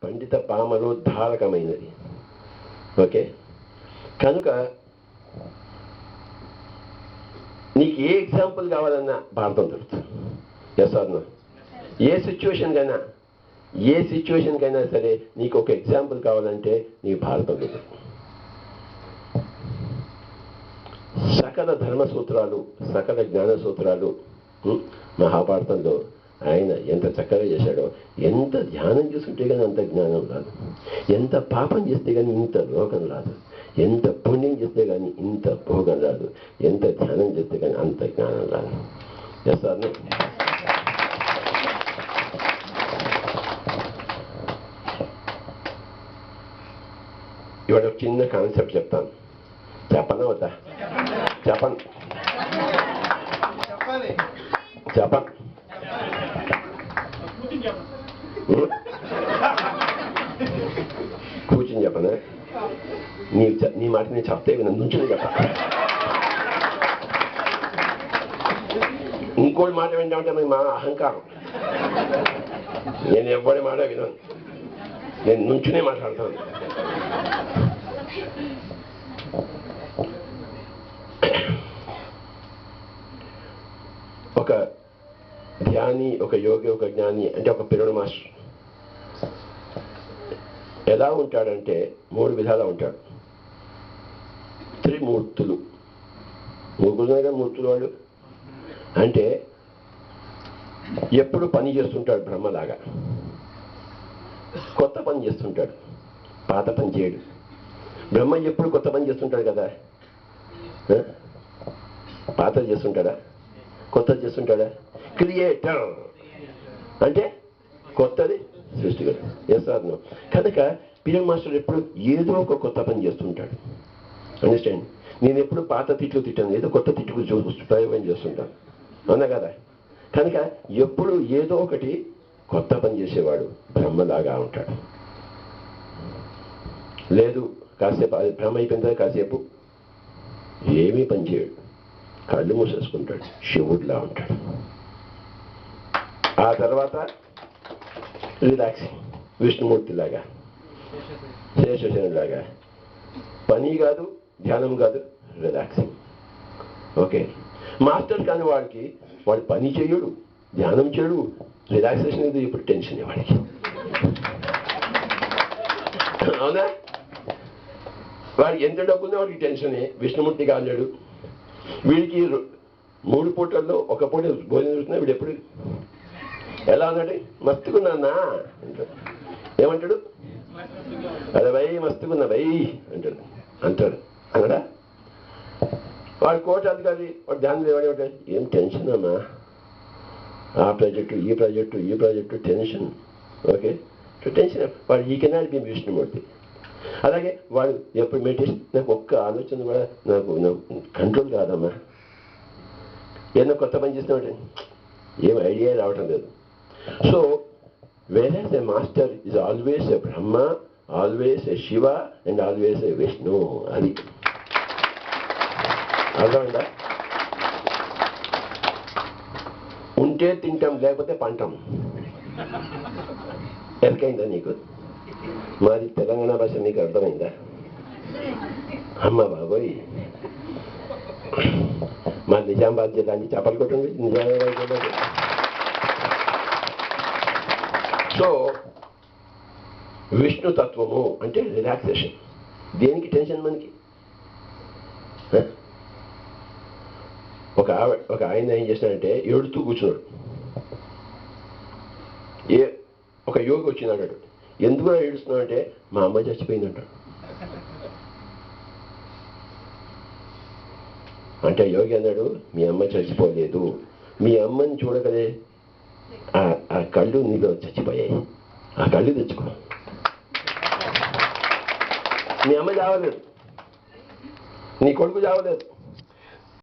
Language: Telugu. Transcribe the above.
పండిత పామరోద్ధారకమైనది. ఓకే, కనుక నీకు ఏ ఎగ్జాంపుల్ కావాలన్నా భారతం దొరుకుతుంది. Yes or no? ఏ సిచ్యువేషన్ కైనా సరే నీకు ఒక ఎగ్జాంపుల్ కావాలంటే నీకు భారతం దొరుకుతుంది. సకల ధర్మ సూత్రాలు, సకల జ్ఞాన సూత్రాలు మహాభారతంలో ఆయన ఎంత చక్కగా చేశాడో. ఎంత ధ్యానం చేసుకుంటే కానీ అంత జ్ఞానం రాదు, ఎంత పాపం చేస్తే కానీ ఇంత లోకం రాదు, ఎంత పుణ్యం చేస్తే కానీ ఇంత భోగం రాదు, ఎంత ధ్యానం చేస్తే కానీ అంత జ్ఞానం రాదు. చేస్తాను. ఇవాళ ఒక చిన్న కాన్సెప్ట్ చెప్తాను. చెప్పనా వద్దా? చెప్పను. కూర్చుని చెప్పనా? నీ మాట నేను చెప్తే వినండి, నుంచుని చెప్ప. ఇంకోటి మాట వింటామంటే మా అహంకారం. నేను ఎవరి మాట వినను, నేను నుంచునే మాట్లాడతాను. ఒక ధ్యాని, ఒక యోగి, ఒక జ్ఞాని అంటే ఒక పిరమిడ్ మాస్టర్ ఎలా ఉంటాడంటే 3 విధాలా ఉంటాడు. త్రిమూర్తులు. మూర్తులుగా మూర్తులు వాడు అంటే ఎప్పుడు పని చేస్తుంటాడు బ్రహ్మలాగా. కొత్త పని చేస్తుంటాడు, పాత పని చేయడు. బ్రహ్మ ఎప్పుడు కొత్త పని చేస్తుంటాడు కదా. పాతది చేస్తుంటాడా, కొత్తది చేస్తుంటాడా? క్రియేటర్ అంటే కొత్తది సృష్టికర్త. Yes or no? కనుక పిరమిడ్ మాస్టర్ ఎప్పుడు ఏదో ఒక కొత్త పని చేస్తుంటాడు. అండర్స్టాండ్? నేను ఎప్పుడు పాత తిట్లు తిట్టాను, ఏదో కొత్త తిట్టుకు ప్రయోగం చేస్తుంటాను. అవునా కదా? కనుక ఎప్పుడు ఏదో ఒకటి కొత్త పని చేసేవాడు బ్రహ్మలాగా ఉంటాడు. లేదు కాసేపు అది భ్రమ అయిపోయిన తర్వాత కాసేపు ఏమీ పని చేయడు, కళ్ళు మూసేసుకుంటాడు, శివుడిలా ఉంటాడు. ఆ తర్వాత రిలాక్సింగ్, విష్ణుమూర్తిలాగా, శేషశయనులాగా. పని కాదు, ధ్యానం కాదు, రిలాక్సింగ్. ఓకే, మాస్టర్ కాని వాడికి వాడు పని చేయడు, ధ్యానం చేయడు, రిలాక్సేషన్ ఇది. ఇప్పుడు టెన్షన్ వాడికి. అవునా? వాడికి ఎంత డబ్బుందో వాడికి టెన్షనే. విష్ణుమూర్తి కాలేడు. వీడికి 3 పూటల్లో ఒక పూట భోజనం చూస్తున్నా. వీడు ఎప్పుడు ఎలా అన్నాడు? మస్తుకున్నానా అంటాడు. ఏమంటాడు? అదే వై మస్తుకున్నా వై అంటాడు. అనడా? వాడు కోటాధికారి, వాడు ధ్యానం లేవాడే. ఏం టెన్షన్ అమ్మా, ఆ ప్రాజెక్టు ఈ ప్రాజెక్టు టెన్షన్. Okay, tension. వాడు ఈ కెనాట్ బి విష్ణుమూర్తి. అలాగే వాడు ఎప్పుడు మెడిటేషన్, నాకు ఒక్క ఆలోచన కూడా నాకు కంట్రోల్ కాదమ్మా. ఏదైనా కొత్త పని చేస్తామంటే ఏం ఐడియా రావటం లేదు. So whereas a master is always a Brahma, always a Shiva and always a Vishnu. అది అర్థమైందా? ఉంటే తింటాం, లేకపోతే పంటాం. ఎరకైందా నీకు? మాది తెలంగాణ భాష నీకు అర్థమైందా? అమ్మ బాబోయ్, మా నిజామాబాద్ జిల్లా నుంచి చెప్పలు కొట్టింది. నిజామాబాద్ జిల్లా. సో విష్ణు తత్వము అంటే రిలాక్సేషన్. దేనికి టెన్షన్ మనకి? ఒక ఆయన ఏం చేసినాడంటే ఏడుతూ కూర్చున్నాడు. ఒక యోగి వచ్చినాడు. ఎందుకు ఏడుస్తున్నావు అంటే మా అమ్మ చచ్చిపోయిందంటాడు. అంటే యోగి అన్నాడు, మీ అమ్మ చచ్చిపోలేదు, మీ అమ్మని చూడకలే ఆ కళ్ళు నీలో చచ్చిపోయాయి, ఆ కళ్ళు తెచ్చుకో. మీ అమ్మ చావలేదు, నీ కొడుకు చావలేదు,